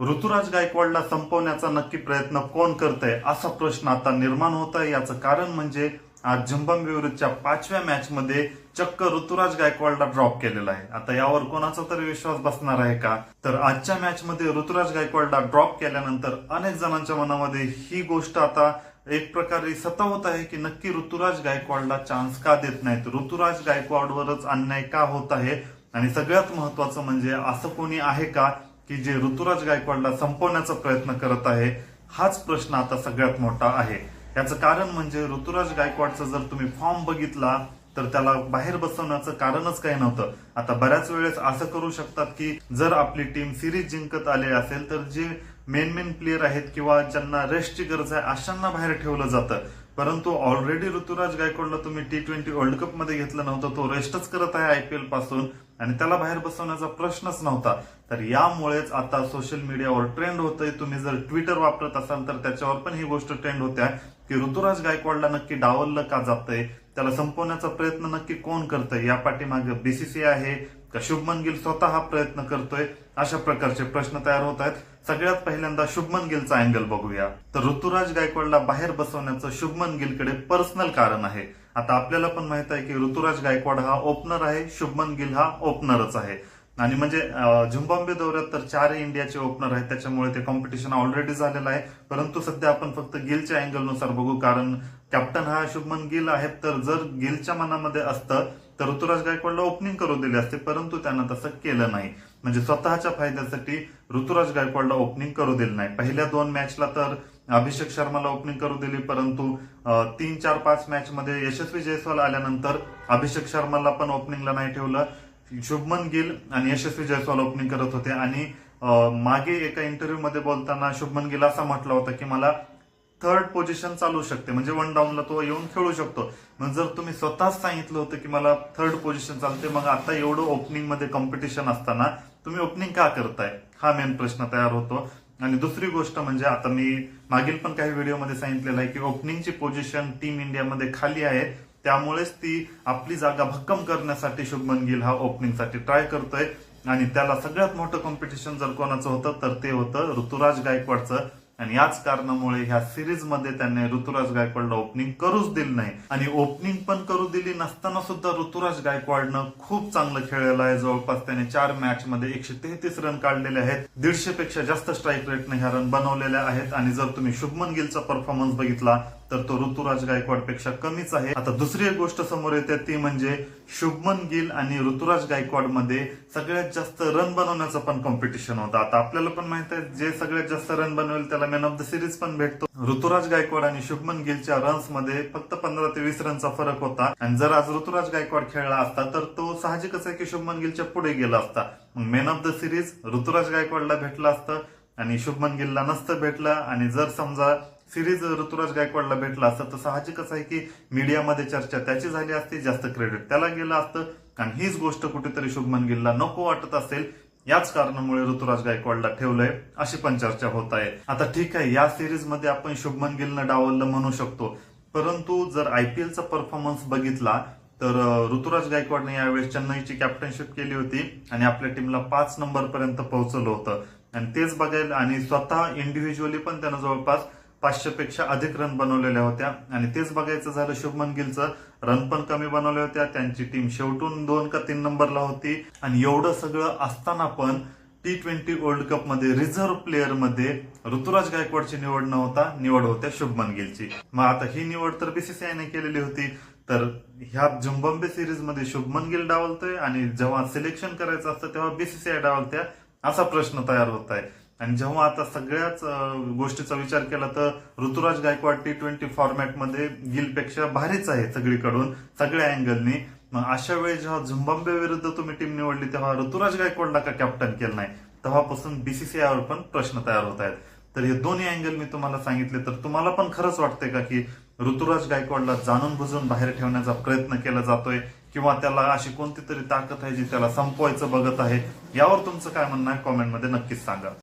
ऋतुराज गायकवाडला संपवण्याचा नक्की प्रयत्न कोण करतंय असा प्रश्न आता निर्माण होत आहे। याचं कारण म्हणजे आज झिम्बाब्वे विरुद्धच्या 5व्या मॅच मध्ये चक्क ऋतुराज गायकवाडला ड्रॉप केलेला आहे। आता यावर कोणाचा तरी विश्वास बसणार आहे का? तर आजच्या मॅच मध्ये ऋतुराज गायकवाडला ड्रॉप केल्यानंतर अनेक जणांच्या मनामध्ये ही गोष्ट आता एक प्रकारे सतावत आहे की नक्की ऋतुराज गायकवाडला चान्स का देत नाहीत, ऋतुराज गायकवाडवरच अन्याय का होत आहे आणि सगळ्यात महत्वाचं म्हणजे असं कोणी आहे का की जे ऋतुराज गायकवाडला संपवण्याचा प्रयत्न करत आहे। हाच प्रश्न आता सगळ्यात मोठा आहे। याचं कारण म्हणजे ऋतुराज गायकवाडचा जर तुम्ही फॉर्म बघितला तर त्याला बाहेर बसवण्याचं कारणच काही नव्हतं। आता बऱ्याच वेळेस असं करू शकतात की जर आपली टीम सिरीज जिंकत आले असेल तर जे मेन प्लेयर आहेत किंवा ज्यांना रेस्टची गरज आहे अशांना बाहेर ठेवलं जातं, परंतु ऑलरेडी ऋतुराज गायकवाडला तुम्ही T20 वर्ल्ड कप मध्ये घेतलं नव्हतं, तो रेस्टच करत आहे IPL पासून आणि त्याला बाहेर बसवण्याचा प्रश्नच नव्हता। तर यामुळेच आता सोशल मीडियावर ट्रेंड होतंय। तुम्ही जर ट्विटर वापरत असाल तर त्याच्यावर पण ही गोष्ट ट्रेंड होत्या की ऋतुराज गायकवाडला नक्की डावललं का जातंय, त्याला संपवण्याचा प्रयत्न नक्की कोण करतंय, या पाठीमागे BCCI आहे का शुभमन गिल स्वतः हा प्रयत्न करतोय, अशा प्रकारचे प्रश्न तयार होत आहेत। सगळ्यात पहिल्यांदा शुभमन गिलचा अँगल बघूया। तर ऋतुराज गायकवाडला बाहेर बसवण्याचं शुभमन गिलकडे पर्सनल कारण आहे। आता आपल्याला पण माहित आहे की ऋतुराज गायकवाड हा ओपनर आहे, शुभमन गिल हा ओपनरच आहे आणि म्हणजे झिम्बाब्वे दौऱ्यात तर 4 इंडियाचे ओपनर आहेत, त्याच्यामुळे ते कॉम्पिटिशन ऑलरेडी झालेलं आहे। परंतु सध्या आपण फक्त गिलच्या अँगलनुसार बघू, कारण कॅप्टन हा शुभमन गिल आहे। तर जर गिलच्या मनामध्ये असतं तर ऋतुराज गायकवाडला ओपनिंग करू दिले असते, परंतु त्यानं तसं केलं नाही। म्हणजे स्वतःच्या फायद्यासाठी ऋतुराज गायकवाडला ओपनिंग करू दिलं नाही। पहिल्या 2 मॅचला तर अभिषेक शर्माला ओपनिंग करू दिली, परंतु 3, 4, 5 मॅच मध्ये यशस्वी जयस्वाल आल्यानंतर अभिषेक शर्माला पण ओपनिंगला नाही ठेवलं। शुभमन गिल आणि यशस्वी जयस्वाल ओपनिंग करत होते आणि मागे एका इंटरव्ह्यू मध्ये बोलताना शुभमन गिल असा म्हटलं होतं की मला 3rd पोझिशन चालू शकते, म्हणजे 1 डाऊनला तो येऊन खेळू शकतो। मग जर तुम्ही स्वतःच सांगितलं होतं की मला 3rd पोझिशन चालते, मग आता एवढं ओपनिंग मध्ये कॉम्पिटिशन असताना तुम्ही ओपनिंग का करताय, हा मेन प्रश्न तयार होतो। आणि दुसरी गोष्ट म्हणजे आता मी मागील पण काही व्हिडिओमध्ये सांगितलेलं आहे की ओपनिंगची पोझिशन टीम इंडियामध्ये खाली आहे, त्यामुळेच ती आपली जागा भक्कम करण्यासाठी शुभमन गिल हा ओपनिंगसाठी ट्राय करतोय आणि त्याला सगळ्यात मोठं कॉम्पिटिशन जर कोणाचं होतं तर ते होतं ऋतुराज गायकवाडचं। आणि याच कारणामुळे ह्या सिरीज मध्ये त्यांनी ऋतुराज गायकवाडला ओपनिंग करूच दिली नाही आणि ओपनिंग पण करू दिली नसताना सुद्धा ऋतुराज गायकवाडनं खूप चांगलं खेळलेलं आहे। जवळपास त्याने 4 मॅच मध्ये 133 रन काढलेले आहेत, 150 पेक्षा जास्त स्ट्राईक रेटने ह्या रन बनवलेल्या आहेत आणि जर तुम्ही शुभमन गिलचा परफॉर्मन्स बघितला तर तो ऋतुराज गायकवाड पेक्षा कमीच आहे। आता दुसरी एक गोष्ट समोर येते ती म्हणजे शुभमन गिल आणि ऋतुराज गायकवाड मध्ये सगळ्यात जास्त रन बनवण्याचं पण कॉम्पिटिशन होतं। आता आपल्याला पण माहित आहे जे सगळ्यात जास्त रन बनवेल त्याला मॅन ऑफ द सिरीज पण भेटतो। ऋतुराज गायकवाड आणि शुभमन गिलच्या रन्स मध्ये फक्त 15 ते 20 रनचा फरक होता आणि जर आज ऋतुराज गायकवाड खेळला असता तर तो साहजिकच आहे की शुभमन गिलच्या पुढे गेला असता। मग man of the series Ruturaj गायकवाडला भेटला असतं आणि शुभमन गिलला नसतं भेटलं आणि जर समजा सिरीज ऋतुराज गायकवाडला भेटला असतं तर साहजिकच आहे की मीडियामध्ये चर्चा त्याची झाली असती, जास्त क्रेडिट त्याला गेलं असतं आणि हीच गोष्ट कुठेतरी शुभमन गिलला नको वाटत असेल, याच कारणामुळे ऋतुराज गायकवाडला ठेवलंय अशी पण चर्चा होत आहे। आता ठीक आहे, या सिरीज मध्ये आपण शुभमन गिलनं डावललं म्हणू शकतो, परंतु जर IPLचा परफॉर्मन्स बघितला तर ऋतुराज गायकवाडने यावेळेस चेन्नईची कॅप्टनशिप केली होती आणि आपल्या टीमला 5 नंबर पर्यंत पोहोचवलं होतं आणि तेच बघायला आणि स्वतः इंडिव्हिज्युअली पण त्यानं जवळपास 500 पेक्षा अधिक रन बनवलेल्या होत्या आणि तेच बघायचं झालं शुभमन गिलचं रन पण कमी बनवल्या होत्या, त्यांची टीम शेवटून 2 का 3 नंबरला होती आणि एवढं सगळं असताना पण T20 वर्ल्ड कप मध्ये रिझर्व्ह प्लेअर मध्ये ऋतुराज गायकवाडची निवड न होता निवड होत्या शुभमन गिलची। मग आता ही निवड तर BCCI ने केलेली होती, तर ह्या झिम्बाब्वे सिरीज मध्ये शुभमन गिल डावलतोय आणि जेव्हा सिलेक्शन करायचं असतं तेव्हा BCCI डावलत्या, असा प्रश्न तयार होत आहे। आणि जेव्हा आता सगळ्याच गोष्टीचा विचार केला तर ऋतुराज गायकवाड T20 फॉर्मॅटमध्ये गिलपेक्षा भारीच आहे सगळीकडून, सगळ्या अँगलनी। मग अशा वेळी जेव्हा झिम्बाब्वे विरुद्ध तुम्ही टीम निवडली तेव्हा ऋतुराज गायकवाडला का कॅप्टन केलं नाही, तेव्हापासून BCCI वर पण प्रश्न तयार होत आहेत। तर हे दोन्ही अँगल मी तुम्हाला सांगितले, तर तुम्हाला पण खरंच वाटतंय का की ऋतुराज गायकवाडला जाणून बुजून बाहेर ठेवण्याचा प्रयत्न केला जातोय किंवा त्याला अशी कोणती तरी ताकद आहे जी त्याला संपवायचं बघत आहे? यावर तुमचं काय म्हणणं आहे कॉमेंटमध्ये नक्कीच सांगा।